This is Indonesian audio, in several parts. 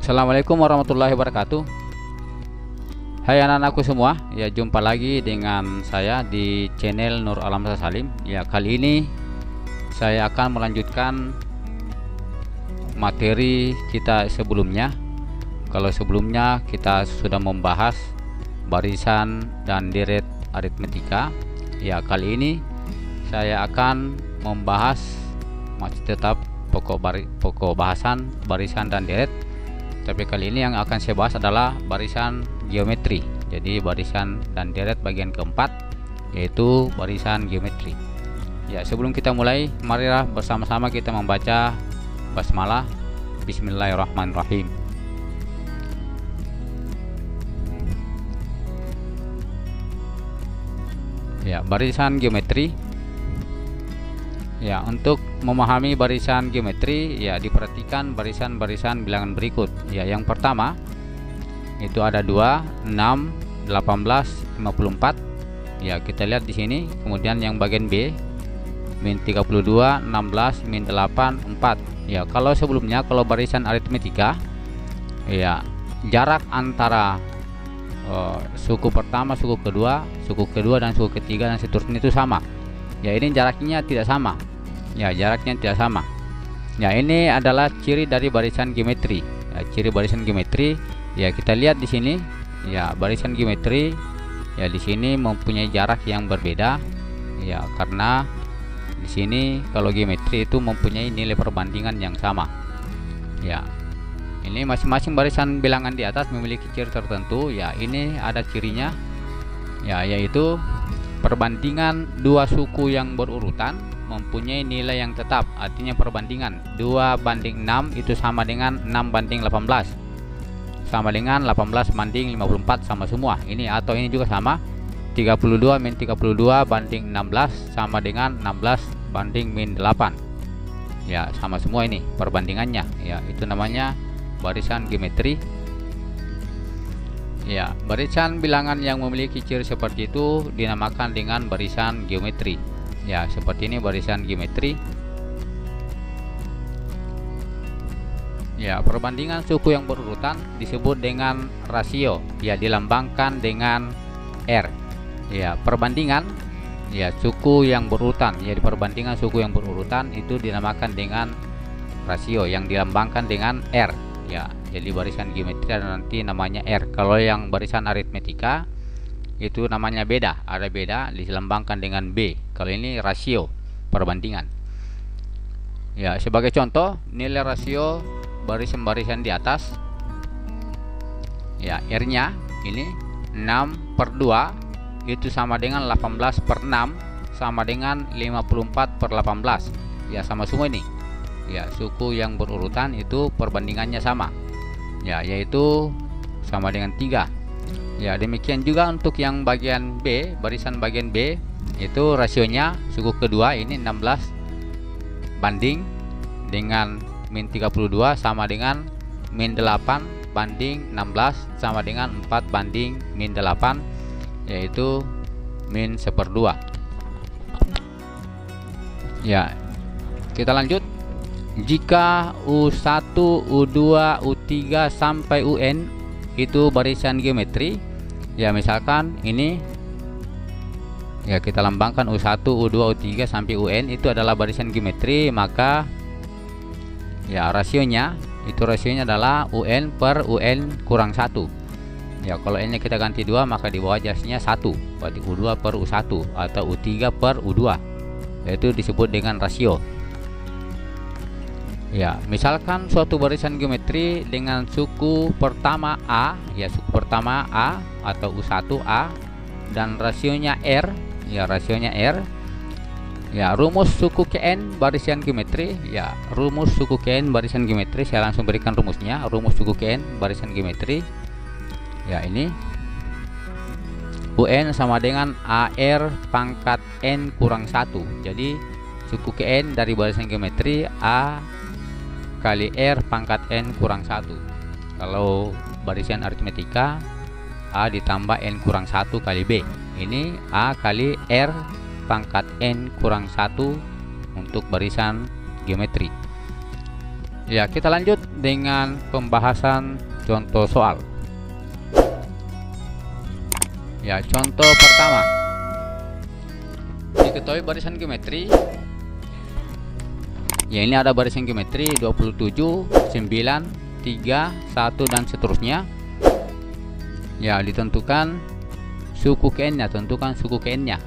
Assalamualaikum warahmatullahi wabarakatuh. Hai anak-anakku semua, ya jumpa lagi dengan saya di channel Nur Alam Salim. Ya, kali ini saya akan melanjutkan materi kita sebelumnya. Kalau sebelumnya kita sudah membahas barisan dan deret aritmetika, ya kali ini saya akan membahas masih tetap pokok bahasan barisan dan deret. Tapi kali ini yang akan saya bahas adalah barisan geometri. Jadi barisan dan deret bagian keempat, yaitu barisan geometri. Ya, sebelum kita mulai, marilah bersama-sama kita membaca basmalah. Bismillahirrahmanirrahim. Ya, barisan geometri. Ya, untuk memahami barisan geometri, ya diperhatikan barisan-barisan bilangan berikut. Ya, yang pertama itu ada 2, 6, 18, 54. Ya, kita lihat di sini. Kemudian yang bagian B min 32, 16, min 8, 4. Ya, kalau sebelumnya kalau barisan aritmetika, ya jarak antara suku pertama, suku kedua dan suku ketiga dan seterusnya itu sama. Ya, ini jaraknya tidak sama. Ya, jaraknya tidak sama. Ya, ini adalah ciri dari barisan geometri. Ya, ciri barisan geometri, ya kita lihat di sini. Ya, barisan geometri ya di sini mempunyai jarak yang berbeda. Ya, karena di sini kalau geometri itu mempunyai nilai perbandingan yang sama. Ya, ini masing-masing barisan bilangan di atas memiliki ciri tertentu. Ya, ini ada cirinya. Ya, yaitu perbandingan dua suku yang berurutan mempunyai nilai yang tetap. Artinya perbandingan 2:6 itu sama dengan 6:18, sama dengan 18:54, sama semua ini. Atau ini juga sama, 32 min 32 banding 16 sama dengan 16 banding min 8. Ya, sama semua ini perbandingannya. Ya, itu namanya barisan geometri. Ya, barisan bilangan yang memiliki ciri seperti itu dinamakan dengan barisan geometri. Ya, seperti ini barisan geometri. Ya, perbandingan suku yang berurutan disebut dengan rasio. Ya, dilambangkan dengan R. Ya, perbandingan ya suku yang berurutan, ya di perbandingan suku yang berurutan itu dinamakan dengan rasio yang dilambangkan dengan R. Ya, jadi barisan geometri ada nanti namanya R. Kalau yang barisan aritmetika itu namanya beda, ada beda, dilambangkan dengan B. Kalau ini rasio, perbandingan. Ya, sebagai contoh nilai rasio barisan-barisan di atas. Ya, R-nya ini 6/2 itu sama dengan 18/6 sama dengan 54/18. Ya, sama semua ini. Ya, suku yang berurutan itu perbandingannya sama. Ya, yaitu sama dengan 3. Ya, demikian juga untuk yang bagian B, barisan bagian B itu rasionya suku kedua ini 16 banding dengan min 32 sama dengan min 8 banding 16 sama dengan 4 banding min 8, yaitu min 1/2. Ya, kita lanjut. Jika U1, U2, U3 sampai UN itu barisan geometri. Ya, misalkan ini ya kita lambangkan U1, U2, U3 sampai UN itu adalah barisan geometri, maka ya rasionya adalah UN per UN kurang 1. Ya, kalau N nya kita ganti 2 maka di bawah jasnya 1, berarti U2 per U1 atau U3 per U2, yaitu disebut dengan rasio. Ya, misalkan suatu barisan geometri dengan suku pertama A, ya suku pertama A atau U1A dan rasionya R, ya rasionya R. Ya, rumus suku Kn barisan geometri. Ya, rumus suku Kn barisan geometri saya langsung berikan rumusnya. Rumus suku Kn barisan geometri. Ya, ini UN sama dengan AR pangkat N kurang 1. Jadi suku Kn dari barisan geometri A kali R pangkat N kurang 1. Kalau barisan aritmetika A ditambah N kurang 1 kali B. Ini A kali R pangkat N kurang 1 untuk barisan geometri. Ya, kita lanjut dengan pembahasan contoh soal. Ya, contoh pertama. Diketahui barisan geometri. Ya, ini ada barisan geometri 27, 9, 3, 1 dan seterusnya. Ya, ditentukan suku KN-nya, tentukan suku KN-nya.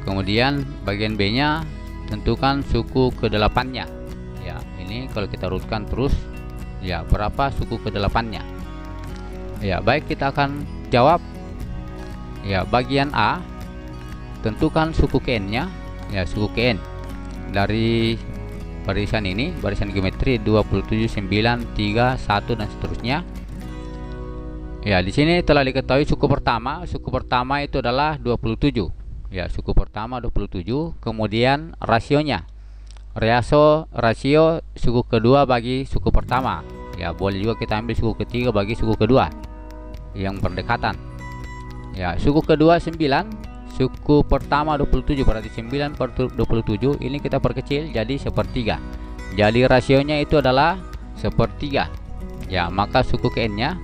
Kemudian bagian B-nya tentukan suku ke-8-nya. Ya, ini kalau kita urutkan terus, ya berapa suku ke-8-nya. Ya, baik, kita akan jawab. Ya, bagian A tentukan suku KN-nya. Ya, suku KN dari barisan ini, barisan geometri 27, 9, 3, 1 dan seterusnya. Ya, di sini telah diketahui suku pertama. Suku pertama itu adalah 27. Ya, suku pertama 27. Kemudian rasionya. Rasio suku kedua bagi suku pertama. Ya, boleh juga kita ambil suku ketiga bagi suku kedua yang berdekatan. Ya, suku kedua 9, suku pertama 27, berarti 9 per 27 ini kita perkecil jadi sepertiga. Jadi rasionya itu adalah sepertiga. Ya, maka suku KN-nya,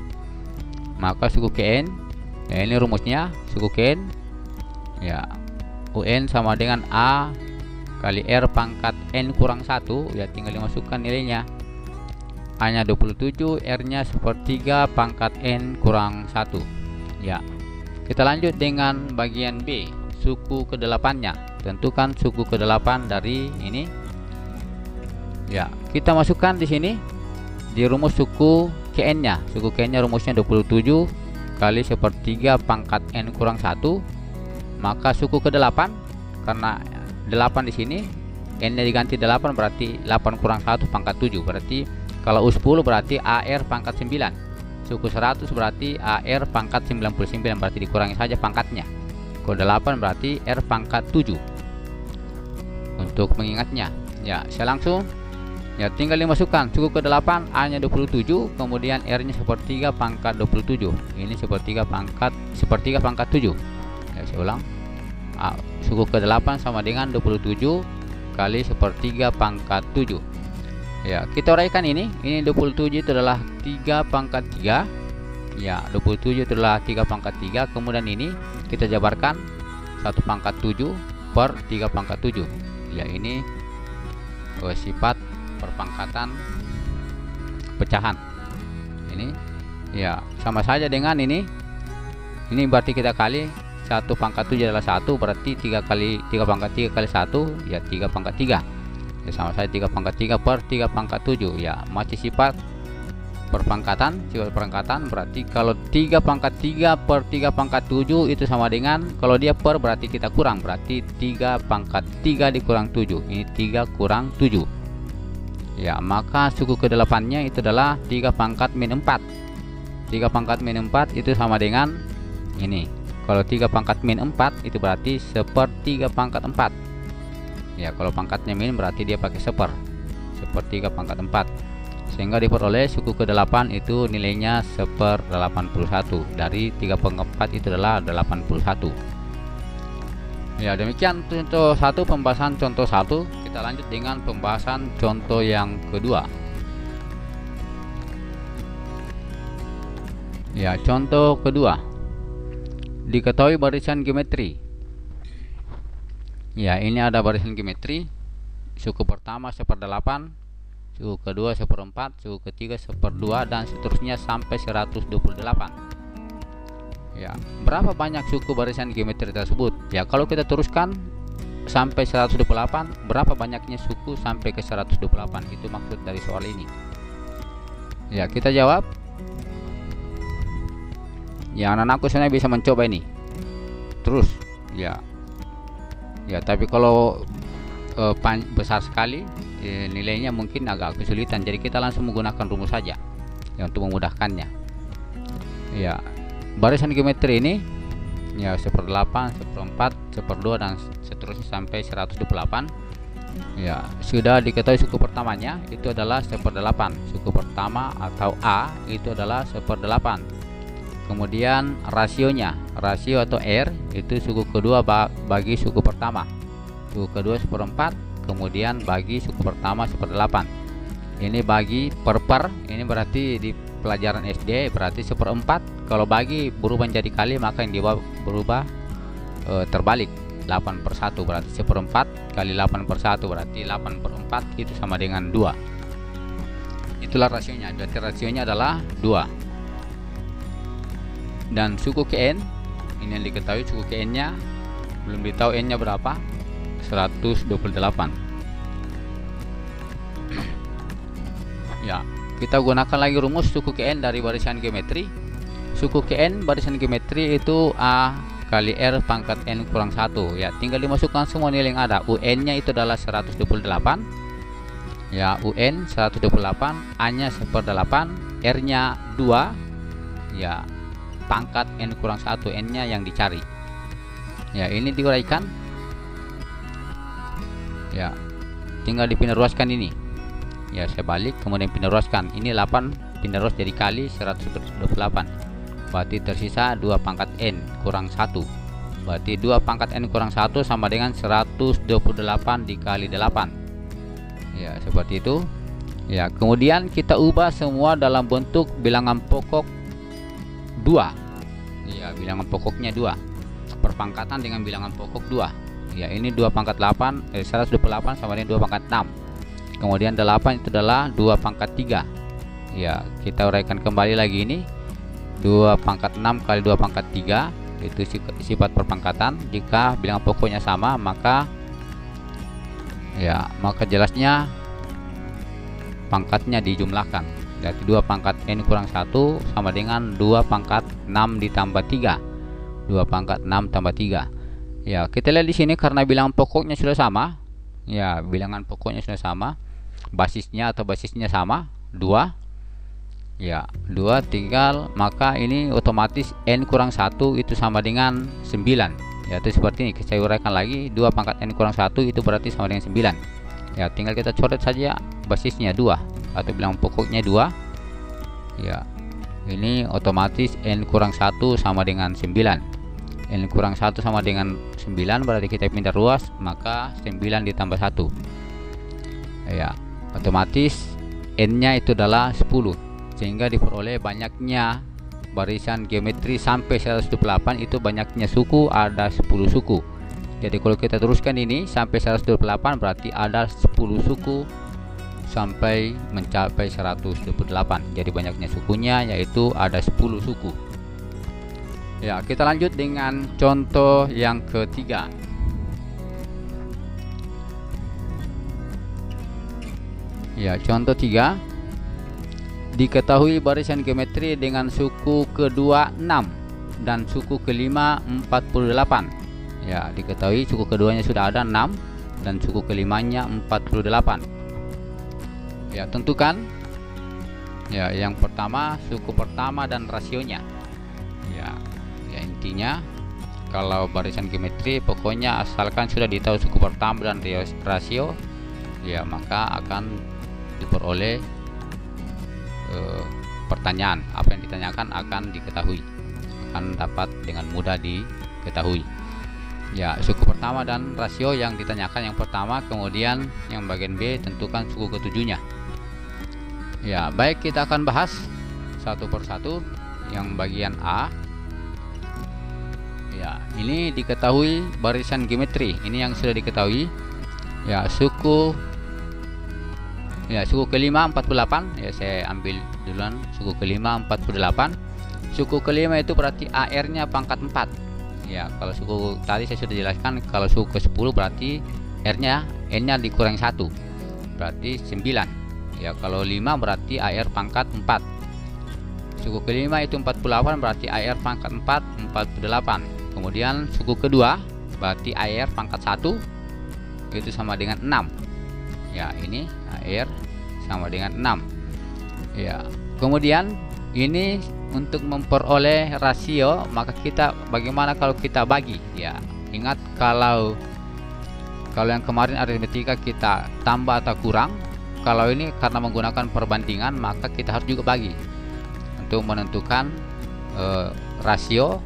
ya ini rumusnya, suku KN, ya UN sama dengan A kali R pangkat N kurang 1. Ya, tinggal dimasukkan nilainya. A nya 27, R nya sepertiga pangkat N kurang 1. Ya, kita lanjut dengan bagian B, suku ke-8-nya. Tentukan suku ke-8 dari ini. Ya, kita masukkan di sini di rumus suku KN-nya. Suku KN-nya rumusnya 27 kali sepertiga pangkat N kurang 1. Maka suku ke-8, karena 8 di sini, N-nya diganti 8 berarti 8 kurang 1 pangkat 7. Berarti kalau U10 berarti AR pangkat 9. Suku 100 berarti AR pangkat 99, berarti dikurangi saja pangkatnya. Kalau 8 berarti R pangkat 7. Untuk mengingatnya, ya saya langsung, ya tinggal dimasukkan suku ke-8, A nya 27, kemudian R nya sepertiga pangkat 27. Ini sepertiga pangkat 7. Ya, saya ulang. Suku ke-8 sama dengan 27 kali sepertiga pangkat 7. Ya, kita uraikan ini 27 itu adalah 3 pangkat 3. Ya, 27 itu adalah 3 pangkat 3. Kemudian ini kita jabarkan 1 pangkat 7 per 3 pangkat 7. Ya, ini sifat perpangkatan pecahan. Ini ya sama saja dengan ini. Ini berarti kita kali 1 pangkat 7 adalah 1, berarti 3 pangkat 3 kali 1, ya 3 pangkat 3. Ya, sama saja 3 pangkat 3 per 3 pangkat 7. Ya, masih sifat perpangkatan. Sifat perpangkatan berarti kalau 3 pangkat 3 per 3 pangkat 7 itu sama dengan, kalau dia per berarti kita kurang, berarti 3 pangkat 3 dikurang 7. Ini 3 kurang 7. Ya, maka suku ke-8-nya itu adalah 3 pangkat min 4. 3 pangkat min 4 itu sama dengan ini. Kalau 3 pangkat min 4 itu berarti sepertiga pangkat 4. Ya, kalau pangkatnya min berarti dia pakai sepertiga pangkat 4. Sehingga diperoleh suku ke-8 itu nilainya 1/81. Dari 3 pangkat 4 itu adalah 81. Ya, demikian contoh 1, pembahasan contoh 1. Kita lanjut dengan pembahasan contoh yang kedua. Ya, contoh kedua. Diketahui barisan geometri. Ya, ini ada barisan geometri. Suku pertama 1/8, suku kedua 1/4, suku ketiga 1/2 dan seterusnya sampai 128. Ya, berapa banyak suku barisan geometri tersebut? Ya, kalau kita teruskan sampai 128, berapa banyaknya suku sampai ke 128? Itu maksud dari soal ini. Ya, kita jawab. Ya, anak-anakku sebenarnya bisa mencoba ini terus. Ya, tapi kalau besar sekali nilainya mungkin agak kesulitan, jadi kita langsung menggunakan rumus saja ya untuk memudahkannya. Ya, barisan geometri ini ya 1/8, 1/4, 1/2 dan seterusnya sampai 128. Ya, sudah diketahui suku pertamanya itu adalah 1/8. Suku pertama atau A itu adalah 1/8. Kemudian rasionya, rasio atau R itu suku kedua bagi suku pertama. Suku kedua 1/4, kemudian bagi suku pertama 1/8. ini bagi per, ini berarti di pelajaran SD berarti 1/4. Kalau bagi berubah menjadi kali, maka yang berubah terbalik, 8/1 berarti 1/4 kali 8/1 berarti 8/4 itu sama dengan 2. Itulah rasionya. Jadi rasionya adalah 2. Dan suku ke N ini yang diketahui, suku ke N nya belum ditahu N nya berapa, 128. Ya, kita gunakan lagi rumus suku ke N dari barisan geometri. Suku ke N barisan geometri itu A kali R pangkat N kurang 1. Ya, tinggal dimasukkan semua nilai yang ada. UN nya itu adalah 128. Ya, UN 128, A nya 1/8, R nya 2. Ya, pangkat N kurang 1, N nya yang dicari. Ya, ini diuraikan. Ya, tinggal dipindah ruaskan ini. Ya, saya balik kemudian pindah ruaskan. Ini 8 pindah ruas jadi kali 128. Berarti tersisa 2 pangkat N kurang 1. Berarti 2 pangkat N kurang 1 sama dengan 128 dikali 8. Ya, seperti itu. Ya, kemudian kita ubah semua dalam bentuk bilangan pokok 2. Ya, bilangan pokoknya 2. Perpangkatan dengan bilangan pokok 2. Ya, ini 2 pangkat 128 sama dengan 2 pangkat 6. Kemudian 8 itu adalah 2 pangkat 3. Ya, kita uraikan kembali lagi ini. 2 pangkat 6 kali 2 pangkat 3 itu sifat perpangkatan. Jika bilangan pokoknya sama, maka jelasnya pangkatnya dijumlahkan. Jadi 2 pangkat N kurang 1 sama dengan 2 pangkat 6 ditambah 3. 2 pangkat 6 tambah 3. Ya, kita lihat di sini karena bilangan pokoknya sudah sama. Ya, bilangan pokoknya sudah sama. Basisnya sama 2. Ya, 2 tinggal, maka ini otomatis N kurang 1 itu sama dengan 9. Ya, itu seperti ini. Saya uraikan lagi, 2 pangkat N kurang 1 itu berarti sama dengan 9. Ya, tinggal kita coret saja basisnya 2 atau bilangan pokoknya 2. Ya, ini otomatis N kurang 1 sama dengan 9. N kurang 1 sama dengan 9 berarti kita pindah ruas, maka 9 ditambah 1. Ya, otomatis N nya itu adalah 10, sehingga diperoleh banyaknya barisan geometri sampai 128 itu banyaknya suku ada 10 suku. Jadi kalau kita teruskan ini sampai 128 berarti ada 10 suku sampai mencapai 128. Jadi banyaknya sukunya yaitu ada 10 suku. Ya, kita lanjut dengan contoh yang ketiga. Ya, contoh 3. Diketahui barisan geometri dengan suku kedua 6 dan suku kelima 48. Ya, diketahui suku keduanya sudah ada 6 dan suku kelimanya 48. Ya, tentukan. Ya, yang pertama suku pertama dan rasionya. Ya, intinya kalau barisan geometri pokoknya asalkan sudah ditahu suku pertama dan rasio, ya maka akan diperoleh pertanyaan. Apa yang ditanyakan akan diketahui, akan dapat dengan mudah diketahui. Ya, suku pertama dan rasio yang ditanyakan yang pertama, kemudian yang bagian B tentukan suku ketujuhnya. Ya, baik, kita akan bahas satu persatu. Yang bagian A, ya ini diketahui barisan geometri, ini yang sudah diketahui. Ya, suku kelima 48. Ya, saya ambil duluan suku kelima 48. Suku kelima itu berarti AR nya pangkat 4. Ya, kalau suku tadi saya sudah jelaskan, kalau suku ke 10 berarti R nya N nya dikurang 1 berarti 9. Ya, kalau 5 berarti AR pangkat 4. Suku kelima itu 48 berarti AR pangkat 4 48. Kemudian suku kedua berarti AR pangkat 1 itu sama dengan 6. Ya, ini AR sama dengan 6. Ya, kemudian ini untuk memperoleh rasio, maka kita bagaimana kalau kita bagi? Ya, ingat kalau yang kemarin aritmetika kita tambah atau kurang, kalau ini karena menggunakan perbandingan maka kita harus juga bagi untuk menentukan rasio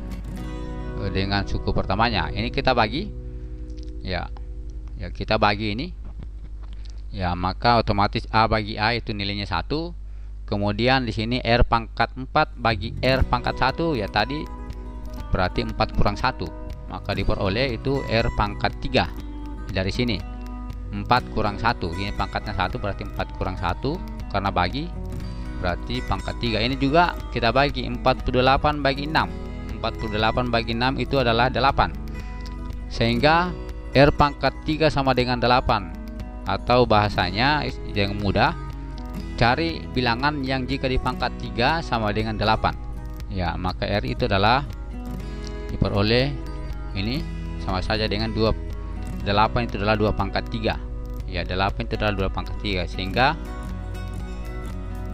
dengan suku pertamanya. Ini kita bagi. Ya, kita bagi ini. Ya, maka otomatis A bagi A itu nilainya 1. Kemudian di sini R pangkat 4 bagi R pangkat 1, ya tadi berarti 4 kurang 1. Maka diperoleh itu R pangkat 3. Dari sini 4 kurang 1. Ini pangkatnya 1 berarti 4 kurang 1, karena bagi berarti pangkat 3. Ini juga kita bagi 48 bagi 6. 48 bagi 6 itu adalah 8. Sehingga R pangkat 3 sama dengan 8. Atau bahasanya yang mudah, cari bilangan yang jika di pangkat 3 sama dengan 8. Ya, maka R itu adalah diperoleh ini sama saja dengan 2. 8 itu adalah 2 pangkat 3. Ya, 8 itu adalah 2 pangkat 3. Sehingga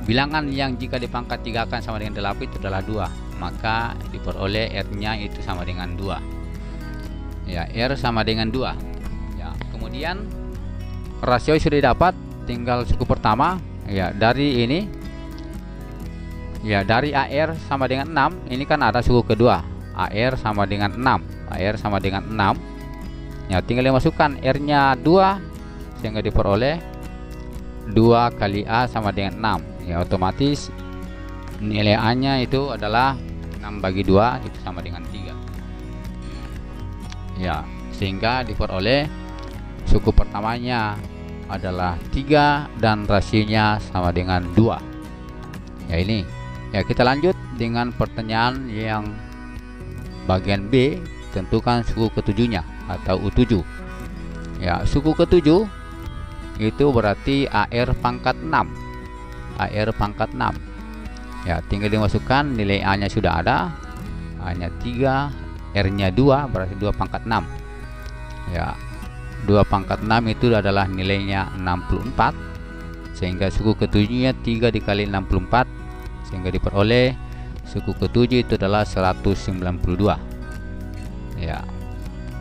bilangan yang jika di pangkat 3 akan sama dengan 8 itu adalah 2. Maka diperoleh R-nya itu sama dengan 2. Ya, R sama dengan 2. Ya, kemudian rasio sudah didapat, tinggal suku pertama. Ya, dari ini, ya dari AR sama dengan 6, ini kan ada suku kedua, AR sama dengan 6. AR sama dengan 6. Ya, tinggal dimasukkan R-nya 2, sehingga diperoleh 2 kali A sama dengan 6. Ya, otomatis nilai A-nya itu adalah 6 bagi 2 itu sama dengan 3. Ya, sehingga diperoleh suku pertamanya adalah 3 dan rasionya sama dengan 2. Ya, ini. Ya, kita lanjut dengan pertanyaan yang bagian B. Tentukan suku ketujuhnya atau U7. Ya, suku ketujuh itu berarti AR pangkat 6. AR pangkat 6. Ya, tinggal dimasukkan, nilai A nya sudah ada. A nya 3, R nya 2, berarti 2 pangkat 6. Ya, 2 pangkat 6 itu adalah nilainya 64. Sehingga suku ketujuhnya 3 dikali 64, sehingga diperoleh suku ketujuh itu adalah 192. Ya,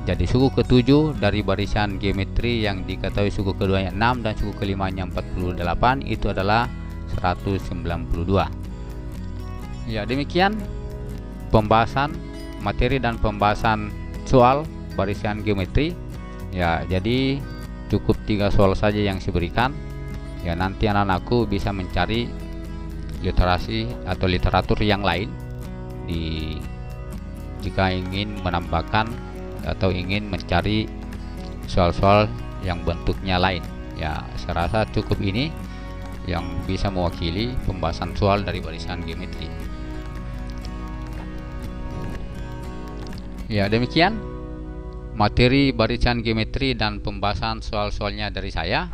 jadi suku ketujuh dari barisan geometri yang diketahui suku keduanya 6 dan suku kelimanya 48 itu adalah 192. Ya, demikian pembahasan materi dan pembahasan soal barisan geometri. Ya, jadi cukup 3 soal saja yang saya berikan. Ya, nanti anak-anakku bisa mencari literasi atau literatur yang lain jika ingin menambahkan atau ingin mencari soal-soal yang bentuknya lain. Ya, saya rasa cukup ini yang bisa mewakili pembahasan soal dari barisan geometri. Ya, demikian materi barisan geometri dan pembahasan soal-soalnya dari saya.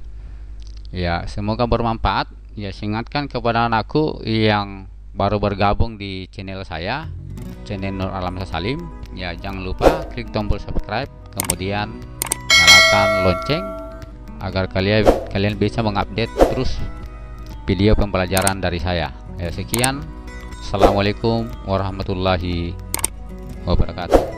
Ya, semoga bermanfaat. Ya, saya ingatkan kepada anakku yang baru bergabung di channel saya, channel Nur Alam Salim. Ya, jangan lupa klik tombol subscribe, kemudian nyalakan lonceng agar kalian bisa mengupdate terus video pembelajaran dari saya. Ya, sekian. Assalamualaikum warahmatullahi wabarakatuh.